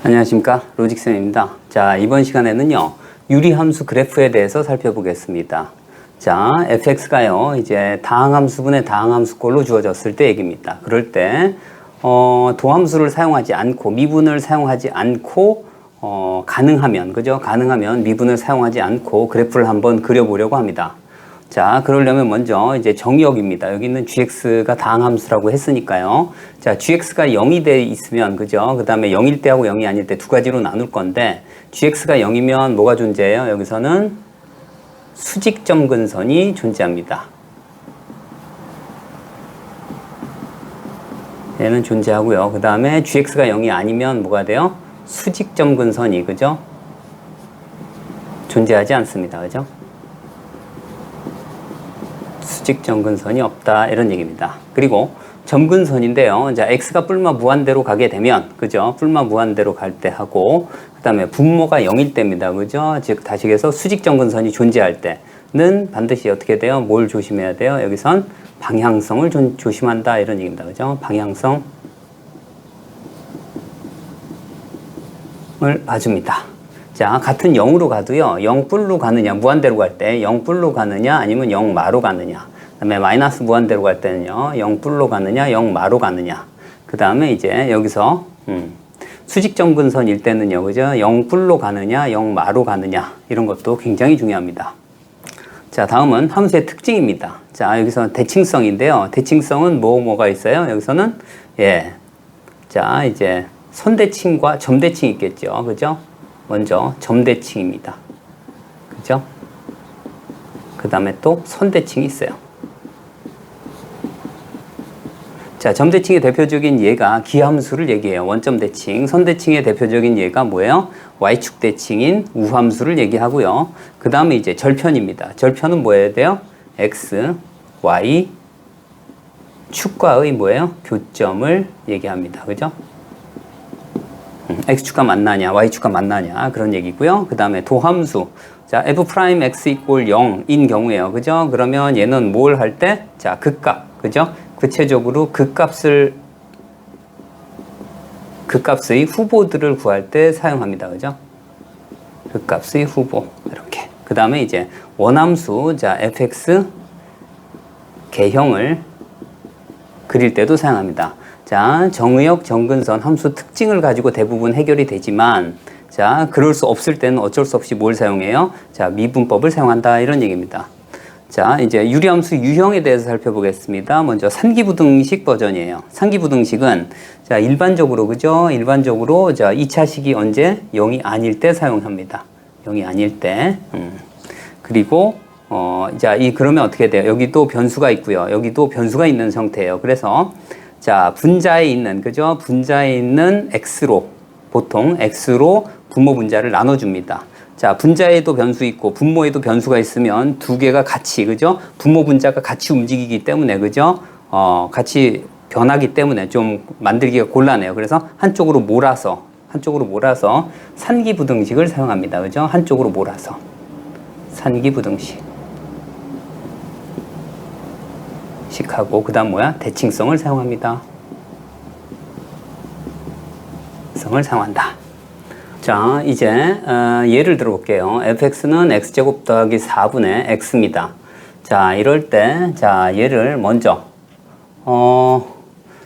안녕하십니까, 로직쌤입니다. 자, 이번 시간에는요 유리함수 그래프에 대해서 살펴보겠습니다. 자, fx가요 이제 다항함수분의 다항함수꼴로 주어졌을 때 얘기입니다. 그럴 때 도함수를 사용하지 않고 미분을 사용하지 않고 가능하면 그죠? 가능하면 미분을 사용하지 않고 그래프를 한번 그려보려고 합니다. 자, 그러려면 먼저 이제 정의역입니다. 여기 있는 gx가 다항함수라고 했으니까요. 자, gx가 0이 돼 있으면 그죠? 그 다음에 0일 때하고 0이 아닐 때 두 가지로 나눌 건데 gx가 0이면 뭐가 존재해요? 여기서는 수직점 근선이 존재합니다. 얘는 존재하고요. 그 다음에 gx가 0이 아니면 뭐가 돼요? 수직점 근선이 그죠? 존재하지 않습니다. 그죠? 수직점 근선이 없다 이런 얘기입니다. 그리고 점근선인데요. 자, x가 뿔마 무한대로 가게 되면 그죠? 뿔마 무한대로 갈 때 하고 그다음에 분모가 0일 때입니다. 그죠? 즉 다시해서 수직점 근선이 존재할 때는 반드시 어떻게 돼요? 뭘 조심해야 돼요? 여기선 방향성을 조심한다 이런 얘기입니다. 그죠? 방향성을 봐줍니다. 자, 같은 0으로 가도요. 0뿔로 가느냐, 무한대로 갈 때 0뿔로 가느냐, 아니면 0마로 가느냐. 그 다음에 마이너스 무한대로 갈 때는요. 0뿔로 가느냐, 0마로 가느냐. 그 다음에 이제 여기서 수직점 근선일 때는요. 그죠? 0뿔로 가느냐, 0마로 가느냐. 이런 것도 굉장히 중요합니다. 자, 다음은 함수의 특징입니다. 자, 여기서 대칭성인데요. 대칭성은 뭐가 있어요? 여기서는 자, 이제 선대칭과 점대칭이 있겠죠. 그죠? 먼저 점대칭입니다. 그죠? 그 다음에 또 선대칭이 있어요. 자, 점대칭의 대표적인 예가 기함수를 얘기해요. 원점대칭. 선대칭의 대표적인 예가 뭐예요? y축 대칭인 우함수를 얘기하고요. 그 다음에 이제 절편입니다. 절편은 뭐여야 돼요? x, y 축과의 뭐예요? 교점을 얘기합니다. 그죠? x축과 만나냐, y축과 만나냐 그런 얘기고요. 그 다음에 도함수. 자, f'x = 0인 경우에요. 그죠? 그러면 얘는 뭘 할 때? 자, 극값. 그죠? 구체적으로 극값의 후보들을 구할 때 사용합니다. 그죠? 극값의 후보. 이렇게. 그 다음에 이제 원함수. 자, fx 개형을 그릴 때도 사용합니다. 자, 정의역, 정근선, 함수 특징을 가지고 대부분 해결이 되지만 자, 그럴 수 없을 때는 어쩔 수 없이 뭘 사용해요? 자, 미분법을 사용한다 이런 얘기입니다. 자, 이제 유리함수 유형에 대해서 살펴보겠습니다. 먼저 산기부등식 버전이에요. 산기부등식은 자, 일반적으로 그죠? 일반적으로 자, 2차식이 언제? 0이 아닐 때 사용합니다. 0이 아닐 때. 그리고 자, 그러면 어떻게 돼요? 여기도 변수가 있고요. 여기도 변수가 있는 형태예요. 그래서 자, 분자에 있는, 그죠? 분자에 있는 x로, 보통 x로 분모 분자를 나눠줍니다. 자, 분자에도 변수 있고, 분모에도 변수가 있으면 두 개가 같이, 그죠? 분모 분자가 같이 움직이기 때문에, 그죠? 같이 변하기 때문에 좀 만들기가 곤란해요. 그래서 한쪽으로 몰아서 산기부등식을 사용합니다. 그죠? 한쪽으로 몰아서. 산기부등식. 하고 그 다음 뭐야? 대칭성을 사용합니다. 성을 사용한다. 자, 이제 예를 들어볼게요. fx는 x제곱 더하기 4분의 x입니다. 자, 이럴 때 자, 얘를 먼저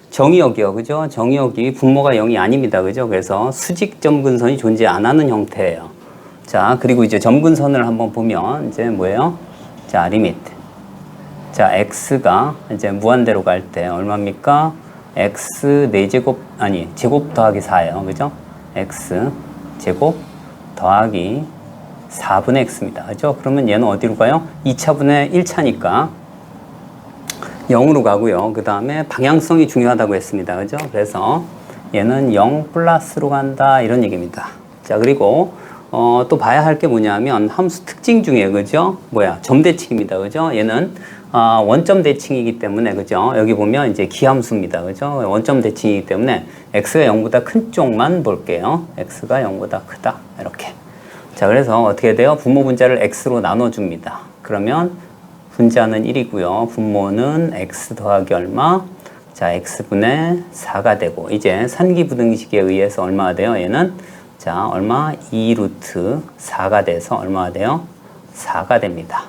정의역이요. 그죠? 정의역이 분모가 0이 아닙니다. 그죠? 그래서 수직점 근선이 존재 안 하는 형태예요. 자, 그리고 이제 점근선을 한번 보면 이제 뭐예요? 자, 리미트. 자, x가 이제 무한대로 갈 때 얼마입니까? x 4제곱, 아니, 제곱 더하기 4예요. 그죠? x 제곱 더하기 4분의 x입니다. 그죠? 그러면 얘는 어디로 가요? 2차분의 1차니까 0으로 가고요. 그 다음에 방향성이 중요하다고 했습니다. 그죠? 그래서 얘는 0 플러스로 간다. 이런 얘기입니다. 자, 그리고 또 봐야 할 게 뭐냐면 함수 특징 중에 그죠? 점대칭입니다. 그죠? 얘는 원점 대칭이기 때문에 그죠? 여기 보면 이제 기함수입니다. 그죠? 원점 대칭이기 때문에 x가 0보다 큰 쪽만 볼게요. x가 0보다 크다. 이렇게. 자, 그래서 어떻게 돼요? 분모 분자를 x로 나눠줍니다. 그러면 분자는 1이고요. 분모는 x 더하기 얼마? 자, x분의 4가 되고, 이제 산기부등식에 의해서 얼마가 돼요? 얘는, 자, 얼마? 2 루트 4가 돼서 얼마가 돼요? 4가 됩니다.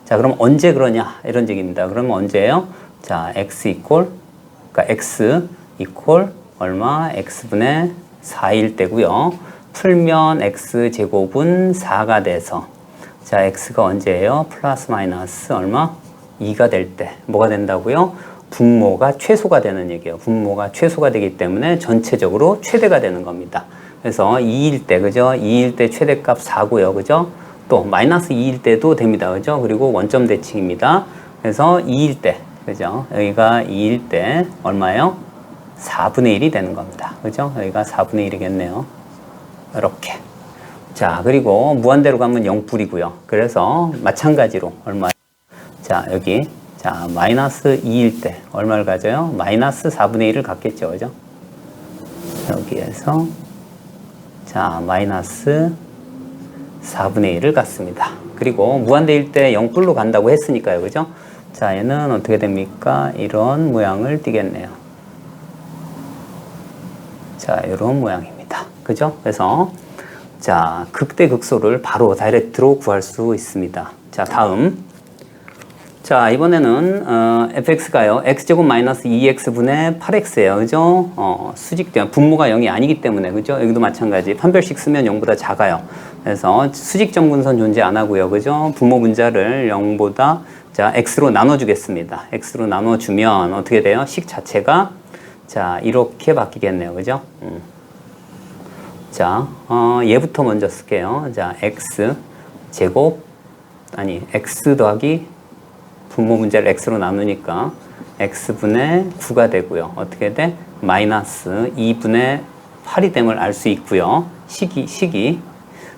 자, 그럼 언제 그러냐? 이런 얘기입니다. 그러면 언제예요? 자, 그러니까 x 이퀄 얼마? x분의 4일 때고요. 풀면 x제곱은 4가 돼서, 자, x가 언제예요? 플러스 마이너스 얼마? 2가 될 때 뭐가 된다고요? 분모가 최소가 되는 얘기예요. 분모가 최소가 되기 때문에 전체적으로 최대가 되는 겁니다. 그래서 2일 때, 그죠? 2일 때 최대값 4고요. 그죠? 또 마이너스 2일 때도 됩니다. 그죠? 그리고 원점 대칭입니다. 그래서 2일 때, 그죠? 여기가 2일 때 얼마예요? 4분의 1이 되는 겁니다. 그죠? 여기가 4분의 1이겠네요. 이렇게. 자, 그리고 무한대로 가면 0불이고요. 그래서 마찬가지로 얼마? 자, 여기. 자, 마이너스 2일 때 얼마를 가져요? 마이너스 4분의 1을 갖겠죠. 그죠? 여기에서 자, 마이너스 4분의 1을 갖습니다. 그리고 무한대일 때 0불로 간다고 했으니까요. 그죠? 자, 얘는 어떻게 됩니까? 이런 모양을 띠겠네요. 자, 이런 모양입니다. 그죠? 그래서 자, 극대극소를 바로 다이렉트로 구할 수 있습니다. 자, 다음. 자, 이번에는 fx가요. x제곱 마이너스 2x분의 8x예요. 그죠? 수직 분모가 0이 아니기 때문에, 그죠? 여기도 마찬가지. 판별식 쓰면 0보다 작아요. 그래서 수직점근선 존재 안 하고요. 그죠? 분모 분자를 0보다 자, x로 나눠주겠습니다. x로 나눠주면 어떻게 돼요? 식 자체가 자, 이렇게 바뀌겠네요. 그죠? 자, 얘부터 먼저 쓸게요. 자, x 더하기 분모 분자를 x로 나누니까 x분의 9가 되고요. 어떻게 돼? 마이너스 2분의 8이 됨을 알 수 있고요. 식이.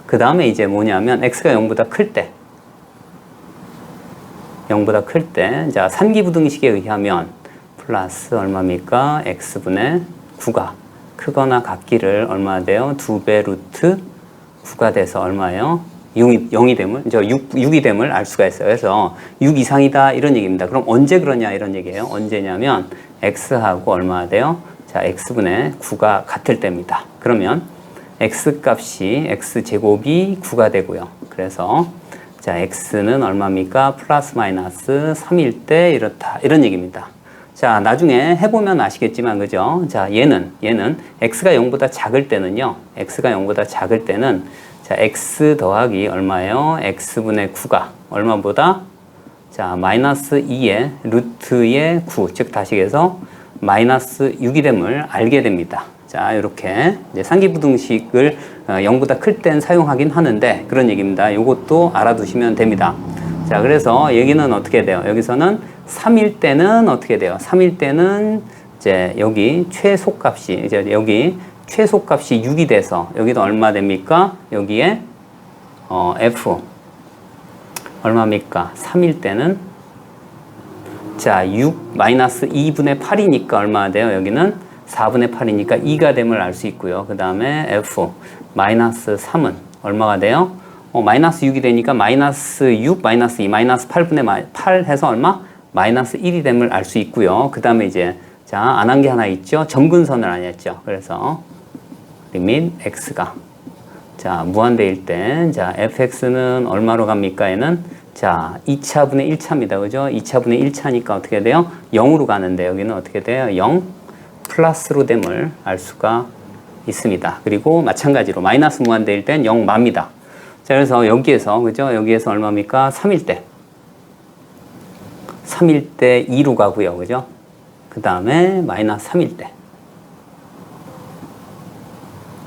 그 다음에 이제 뭐냐면 x가 0보다 클 때, 자, 산기부등식에 의하면 플러스 얼마입니까? x분의 9가 크거나 같기를 얼마 돼요? 2배 루트 9가 돼서 얼마예요? 0이 됨을, 6이 됨을 알 수가 있어요. 그래서 6 이상이다 이런 얘기입니다. 그럼 언제 그러냐 이런 얘기예요. 언제냐면 x하고 얼마가 돼요? 자, x분의 9가 같을 때입니다. 그러면 x 값이 x제곱이 9가 되고요. 그래서 자, x는 얼마입니까? 플러스 마이너스 3일 때 이렇다 이런 얘기입니다. 자, 나중에 해보면 아시겠지만, 그죠? 자, 얘는 x가 0보다 작을 때는요, 자, x 더하기 얼마예요? x분의 9가 얼마보다? 자, 마이너스 2의 루트의 9, 즉 다시해서 마이너스 6이 됨을 알게 됩니다. 자, 이렇게 이제 상기부등식을 0보다 클 땐 사용하긴 하는데 그런 얘기입니다. 이것도 알아두시면 됩니다. 자, 그래서 얘기는 어떻게 돼요? 여기서는 3일 때는 어떻게 돼요? 3일 때는 이제 여기 최소값이 이제 여기 최소값이 6이 돼서 여기도 얼마 됩니까? 여기에 f 얼마입니까? 3일 때는 자, 6 마이너스 2분의 8이니까 얼마나 돼요? 여기는 4분의 8이니까 2가 됨을 알 수 있고요. 그 다음에 f 마이너스 3은 얼마가 돼요? 마이너스 6이 되니까 마이너스 6 마이너스 2 마이너스 8분의 8 해서 얼마? 마이너스 1이 됨을 알 수 있고요. 그 다음에 이제 자, 안 한 게 하나 있죠? 점근선을 안 했죠. 그래서 리밋 x가 자, 무한대일 때 자, fx는 얼마로 갑니까? 얘는 자, 2차분의 1차입니다. 그죠? 2차분의 1차니까 어떻게 돼요? 0으로 가는데 여기는 어떻게 돼요? 0 플러스로 됨을 알 수가 있습니다. 그리고 마찬가지로 마이너스 무한대일 땐 0 맙니다. 자, 그래서 여기에서 그죠? 여기에서 얼마입니까? 3일 때 2로 가고요. 그죠? 그 다음에 마이너스 3일 때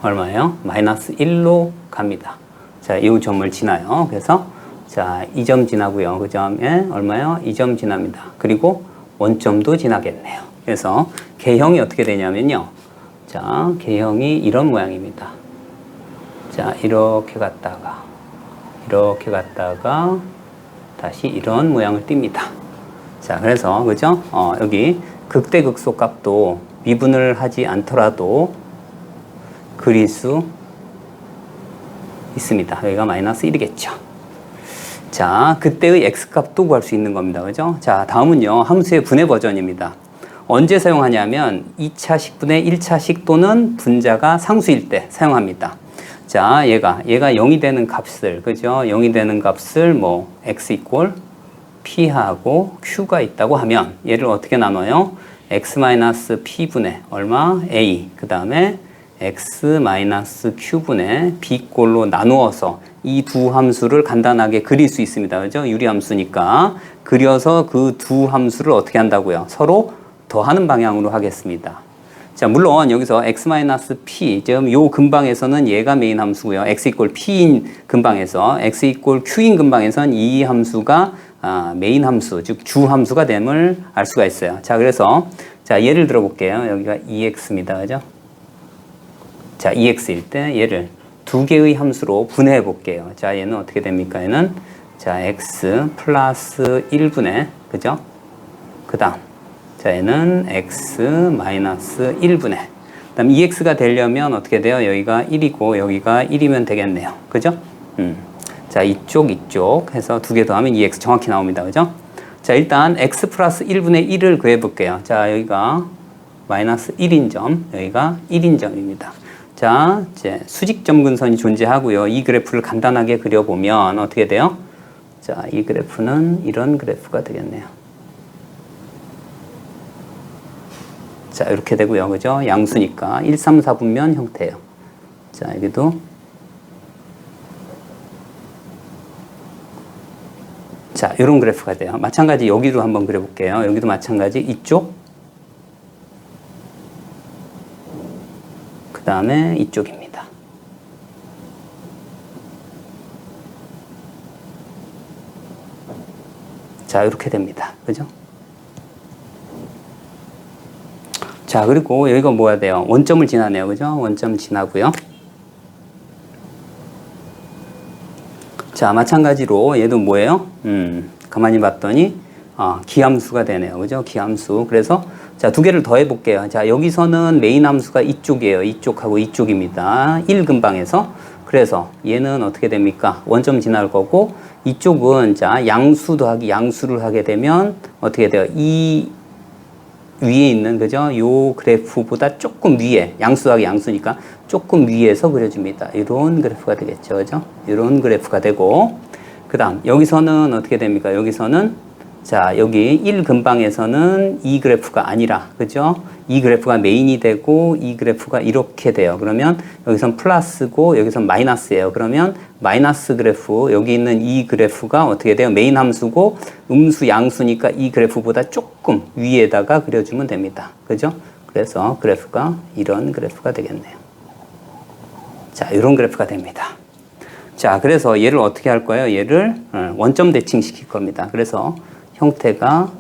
얼마예요? 마이너스 1로 갑니다. 자, 이 점을 지나요. 그래서 자, 2점 지나고요. 그 다음에 얼마요? 2점 지납니다. 그리고 원점도 지나겠네요. 그래서 개형이 어떻게 되냐면요. 자, 개형이 이런 모양입니다. 자, 이렇게 갔다가 다시 이런 모양을 띱니다. 자, 그래서 그죠? 여기 극대극소 값도 미분을 하지 않더라도 그릴 수 있습니다. 여기가 마이너스 1이겠죠. 자, 그때의 x값도 구할 수 있는 겁니다. 그죠? 자, 다음은요. 함수의 분해 버전입니다. 언제 사용하냐면 2차 식분의 1차 식도는 분자가 상수일 때 사용합니다. 자, 얘가 0이 되는 값을, 그죠? 0이 되는 값을 뭐 x 이꼴 p하고 q가 있다고 하면 얘를 어떻게 나눠요? x-p분의 얼마? a. 그 다음에 x-q분의 b꼴로 나누어서 이 두 함수를 간단하게 그릴 수 있습니다. 그죠? 유리함수니까. 그려서 그 두 함수를 어떻게 한다고요? 서로 더하는 방향으로 하겠습니다. 자, 물론 여기서 x-p, 지금 요 근방에서는 얘가 메인 함수고요. x 이꼴 p인 근방에서, x 이꼴 q인 근방에서는 이 함수가 메인 함수, 즉 주 함수가 됨을 알 수가 있어요. 자, 그래서 자, 예를 들어 볼게요. 여기가 2x입니다. 그죠? 자, 2x일 때 얘를 두 개의 함수로 분해해 볼게요. 자, 얘는 어떻게 됩니까? 얘는 자, x 플러스 1분의, 그죠? 그 다음, 자, 얘는 x 마이너스 1분의, 그 다음 2x가 되려면 어떻게 돼요? 여기가 1이고 여기가 1이면 되겠네요. 그죠? 자, 이쪽 해서 두 개 더하면 2x 정확히 나옵니다. 그죠? 자, 일단 x 플러스 1분의 1을 구해 볼게요. 자, 여기가 마이너스 1인 점, 여기가 1인 점입니다. 자, 이제 수직점근선이 존재하고요. 이 그래프를 간단하게 그려보면 어떻게 돼요? 자, 이 그래프는 이런 그래프가 되겠네요. 자, 이렇게 되고요. 그죠? 양수니까 1, 3, 4분면 형태예요. 자, 여기도 자, 이런 그래프가 돼요. 마찬가지 여기도 한번 그려볼게요. 여기도 마찬가지 이쪽, 그 다음에 이쪽입니다. 자, 이렇게 됩니다. 그죠? 자, 그리고 여기가 뭐야 돼요? 원점을 지나네요. 그죠? 원점 지나고요. 자, 마찬가지로 얘도 뭐예요? 가만히 봤더니 기함수가 되네요. 그죠? 기함수. 그래서 자, 두 개를 더해 볼게요. 자, 여기서는 메인 함수가 이쪽이에요. 이쪽하고 이쪽입니다. 1근방에서. 그래서 얘는 어떻게 됩니까? 원점 지날 거고, 이쪽은 자, 양수 더하기 양수를 하게 되면 어떻게 돼요? 이 위에 있는, 그죠? 요 그래프보다 조금 위에, 양수 더하기 양수니까 조금 위에서 그려줍니다. 이런 그래프가 되겠죠. 그죠? 이런 그래프가 되고, 그 다음, 여기서는 어떻게 됩니까? 여기서는 자, 여기 1근방에서는 이 그래프가 아니라, 그죠? 이 그래프가 메인이 되고, 이 그래프가 이렇게 돼요. 그러면 여기선 플러스고, 여기선 마이너스예요. 그러면 마이너스 그래프, 여기 있는 이 그래프가 어떻게 돼요? 메인 함수고, 음수, 양수니까 이 그래프보다 조금 위에다가 그려주면 됩니다. 그죠? 그래서 그래프가 이런 그래프가 되겠네요. 자, 이런 그래프가 됩니다. 자, 그래서 얘를 어떻게 할 거예요? 얘를 원점 대칭시킬 겁니다. 그래서 형태가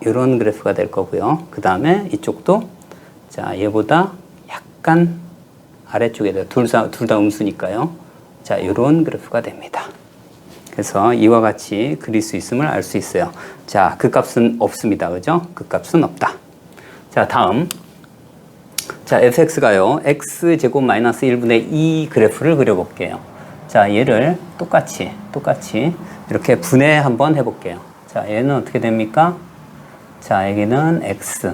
이런 그래프가 될 거고요. 그 다음에 이쪽도 자, 얘보다 약간 아래쪽에 둘 다 음수니까요. 자, 이런 그래프가 됩니다. 그래서 이와 같이 그릴 수 있음을 알 수 있어요. 자, 그 값은 없습니다. 그죠? 그 값은 없다. 자, 다음. 자, fx가요. x제곱 마이너스 1분의 2 그래프를 그려볼게요. 자, 얘를 똑같이 이렇게 분해 한번 해볼게요. 자, 얘는 어떻게 됩니까? 자, 여기는 x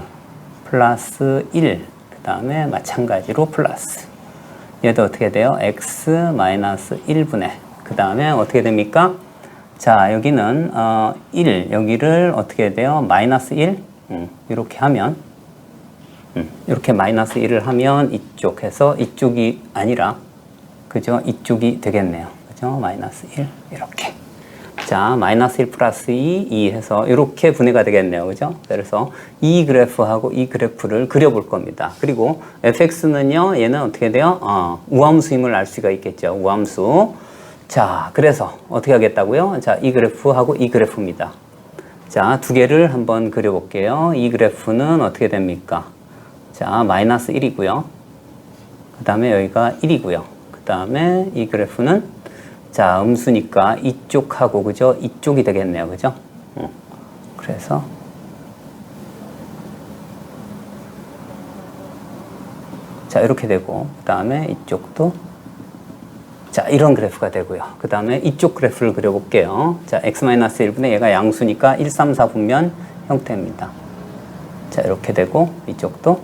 플러스 1, 그 다음에 마찬가지로 플러스. 얘도 어떻게 돼요? x 마이너스 1분의, 그 다음에 어떻게 됩니까? 자, 여기는 1, 여기를 어떻게 돼요? 마이너스 1, 이렇게 하면, 이렇게 마이너스 1을 하면 이쪽 해서 이쪽이 아니라, 그죠? 이쪽이 되겠네요. 그죠? 마이너스 1, 이렇게. 자, 마이너스 1 플러스 2 해서 이렇게 분해가 되겠네요. 그죠? 그래서 이 그래프하고 이 그래프를 그려볼 겁니다. 그리고 fx는요, 얘는 어떻게 돼요? 우함수임을 알 수가 있겠죠. 우함수. 자, 그래서 어떻게 하겠다고요? 자, 이 그래프하고 이 그래프입니다. 자, 두 개를 한번 그려볼게요. 이 그래프는 어떻게 됩니까? 자, 마이너스 1이고요. 그 다음에 여기가 1이고요. 그 다음에 이 그래프는 자, 음수니까 이쪽하고, 그죠? 이쪽이 되겠네요. 그죠? 그래서 자, 이렇게 되고, 그 다음에 이쪽도 자, 이런 그래프가 되고요. 그 다음에 이쪽 그래프를 그려볼게요. 자, x-1분의 얘가 양수니까 1, 3, 4분면 형태입니다. 자, 이렇게 되고 이쪽도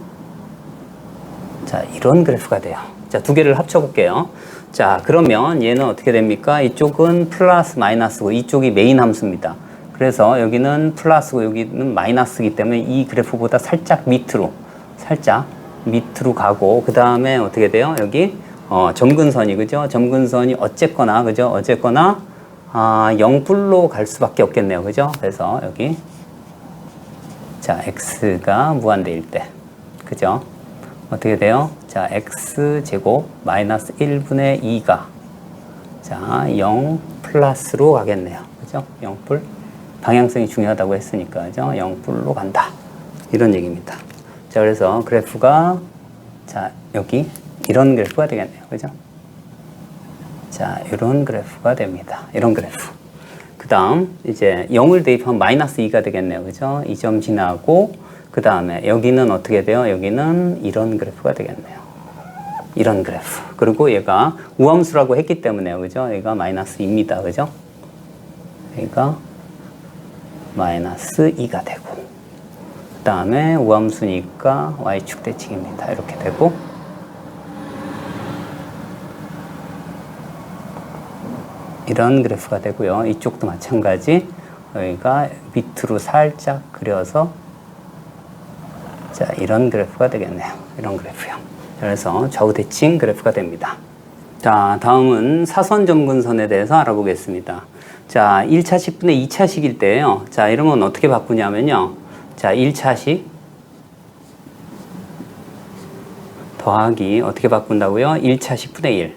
자, 이런 그래프가 돼요. 자, 두 개를 합쳐 볼게요. 자, 그러면 얘는 어떻게 됩니까? 이쪽은 플러스 마이너스고 이쪽이 메인 함수입니다. 그래서 여기는 플러스고 여기는 마이너스이기 때문에 이 그래프보다 살짝 밑으로 가고, 그 다음에 어떻게 돼요? 여기 점근선이, 그죠? 점근선이 어쨌거나, 그죠? 어쨌거나 0불로 갈 수밖에 없겠네요. 그죠? 그래서 여기 자, x가 무한대일 때, 그죠? 어떻게 돼요? 자, x제곱 마이너스 1분의 2가 자, 0 플러스로 가겠네요. 그죠? 0불. 방향성이 중요하다고 했으니까, 그죠? 0불로 간다. 이런 얘기입니다. 자, 그래서 그래프가 자, 여기 이런 그래프가 되겠네요. 그죠? 자, 이런 그래프가 됩니다. 이런 그래프. 그 다음, 이제 0을 대입하면 마이너스 2가 되겠네요. 그죠? 이 점 지나고, 그 다음에 여기는 어떻게 돼요? 여기는 이런 그래프가 되겠네요. 이런 그래프. 그리고 얘가 우함수라고 했기 때문에요. 그죠? 얘가 마이너스 2입니다. 그죠? 얘가 마이너스 2가 되고, 그 다음에 우함수니까 y축 대칭입니다. 이렇게 되고, 이런 그래프가 되고요. 이쪽도 마찬가지. 여기가 밑으로 살짝 그려서 자, 이런 그래프가 되겠네요. 이런 그래프요. 그래서 좌우 대칭 그래프가 됩니다. 자, 다음은 사선 점근선에 대해서 알아보겠습니다. 자, 1차식분의 2차식일 때예요. 자, 이러면 어떻게 바꾸냐면요. 자, 1차식 더하기 어떻게 바꾼다고요? 1차식분의 1.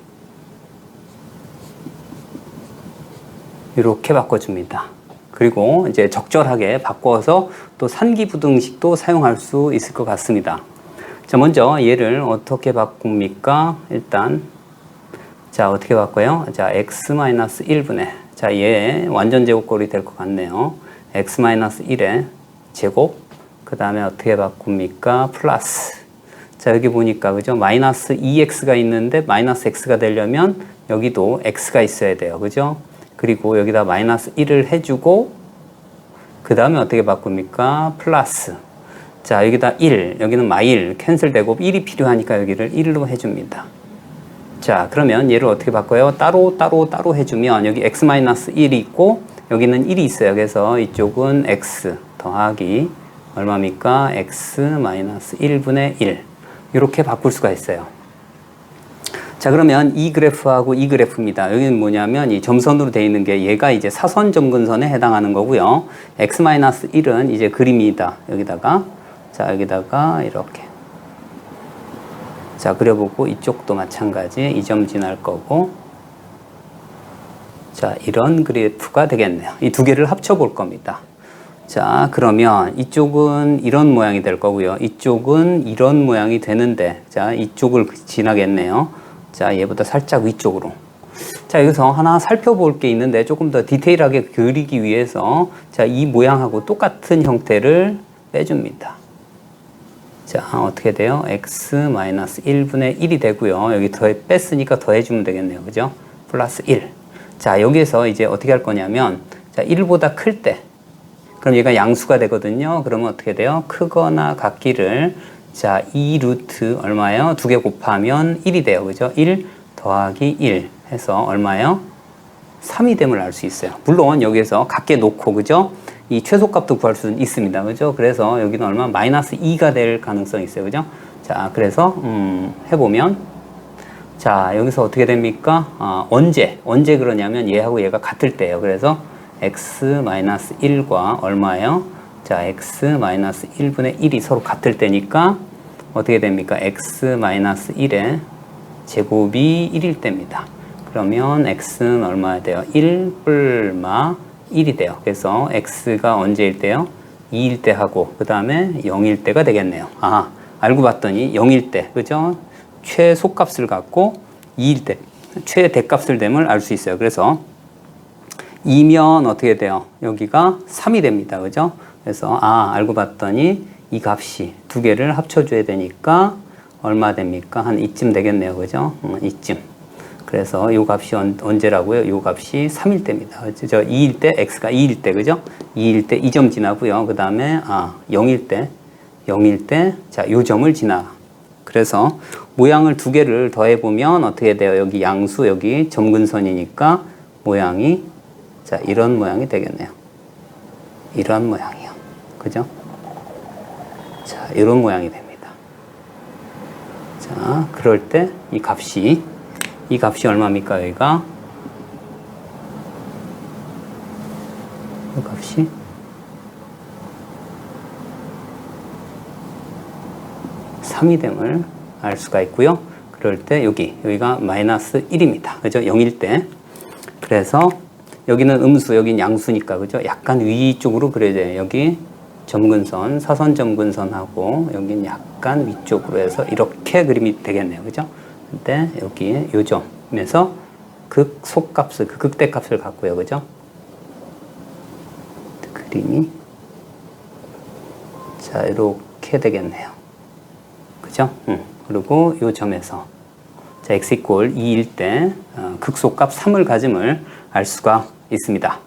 이렇게 바꿔줍니다. 그리고 이제 적절하게 바꿔서 또 산기부등식도 사용할 수 있을 것 같습니다. 자, 먼저 얘를 어떻게 바꿉니까? 일단 자, 어떻게 바꿔요? 자, x-1분의 자, 얘 완전 제곱꼴이 될 것 같네요. x-1의 제곱, 그 다음에 어떻게 바꿉니까? 플러스. 자, 여기 보니까 그죠? 마이너스 2x가 있는데 마이너스 x가 되려면 여기도 x가 있어야 돼요. 그죠? 그리고 여기다 마이너스 1을 해주고, 그 다음에 어떻게 바꿉니까? 플러스. 자, 여기다 1, 여기는 마일, 캔슬되고 1이 필요하니까 여기를 1로 해줍니다. 자, 그러면 얘를 어떻게 바꿔요? 따로 해주면 여기 x-1이 있고, 여기는 1이 있어요. 그래서 이쪽은 x 더하기 얼마입니까? x-1분의 1. 이렇게 바꿀 수가 있어요. 자, 그러면 이 그래프하고 이 그래프입니다. 여기는 뭐냐면 이 점선으로 되어 있는 게 얘가 이제 사선 점근선에 해당하는 거고요. x-1은 이제 그림이다. 여기다가 자, 여기다가 이렇게 자, 그려보고 이쪽도 마찬가지 이 점 지날 거고, 자, 이런 그래프가 되겠네요. 이 두 개를 합쳐 볼 겁니다. 자, 그러면 이쪽은 이런 모양이 될 거고요. 이쪽은 이런 모양이 되는데, 자, 이쪽을 지나겠네요. 자, 얘보다 살짝 위쪽으로. 자, 여기서 하나 살펴볼 게 있는데 조금 더 디테일하게 그리기 위해서 자, 이 모양하고 똑같은 형태를 빼줍니다. 자, 어떻게 돼요? x-1분의 1이 되고요. 여기 뺐으니까 더해주면 되겠네요. 그죠? 플러스 1. 자, 여기에서 이제 어떻게 할 거냐면 자, 1보다 클 때 그럼 얘가 양수가 되거든요. 그러면 어떻게 돼요? 크거나 같기를 자, 2 루트 얼마예요? 2개 곱하면 1이 돼요. 그죠? 1 더하기 1 해서 얼마예요? 3이 됨을 알 수 있어요. 물론 여기에서 같게 놓고, 그죠? 이 최소값도 구할 수 있습니다. 그죠? 그래서 여기는 얼마? 마이너스 2가 될 가능성이 있어요. 그죠? 자, 그래서 해보면 자, 여기서 어떻게 됩니까? 언제 그러냐면 얘하고 얘가 같을 때예요. 그래서 x-1과 얼마예요? 자, x-1분의 1이 서로 같을 때니까 어떻게 됩니까? x-1의 제곱이 1일 때입니다. 그러면 x는 얼마야 돼요? 1뿔마 1이 돼요. 그래서 x가 언제일 때요? 2일 때 하고 그 다음에 0일 때가 되겠네요. 아, 알고 봤더니 0일 때, 그죠? 최소값을 갖고 2일 때 최대값을 됨을 알 수 있어요. 그래서 2면 어떻게 돼요? 여기가 3이 됩니다. 그죠? 그래서 알고 봤더니 이 값이 두 개를 합쳐줘야 되니까 얼마 됩니까? 한 이쯤 되겠네요. 그죠? 이쯤. 그래서 이 값이 언제라고요? 이 값이 3일 때입니다. 저 2일 때, x가 2일 때, 그죠? 2일 때 2점 지나고요. 그 다음에 0일 때 0일 때, 자, 요 점을 지나. 그래서 모양을 두 개를 더해보면 어떻게 돼요? 여기 양수, 여기 점근선이니까 모양이, 자, 이런 모양이 되겠네요. 이런 모양이요. 그죠? 자, 이런 모양이 됩니다. 자, 그럴 때 이 값이 얼마입니까? 여기가 이 값이 3이 됨을 알 수가 있고요. 그럴 때 여기가 마이너스 1입니다. 그죠? 0일 때. 그래서 여기는 음수, 여기는 양수니까, 그죠? 약간 위쪽으로 그려져요. 여기 점근선, 사선 점근선하고 여기는 약간 위쪽으로 해서 이렇게 그림이 되겠네요. 그죠? 근데 여기 요 점에서 극소값을, 그 극대값을 갖고요. 그죠? 그림이 자, 이렇게 되겠네요. 그죠? 그리고 요 점에서 자, x 이퀄 2일 때 극소값 3을 가짐을 알 수가 있습니다.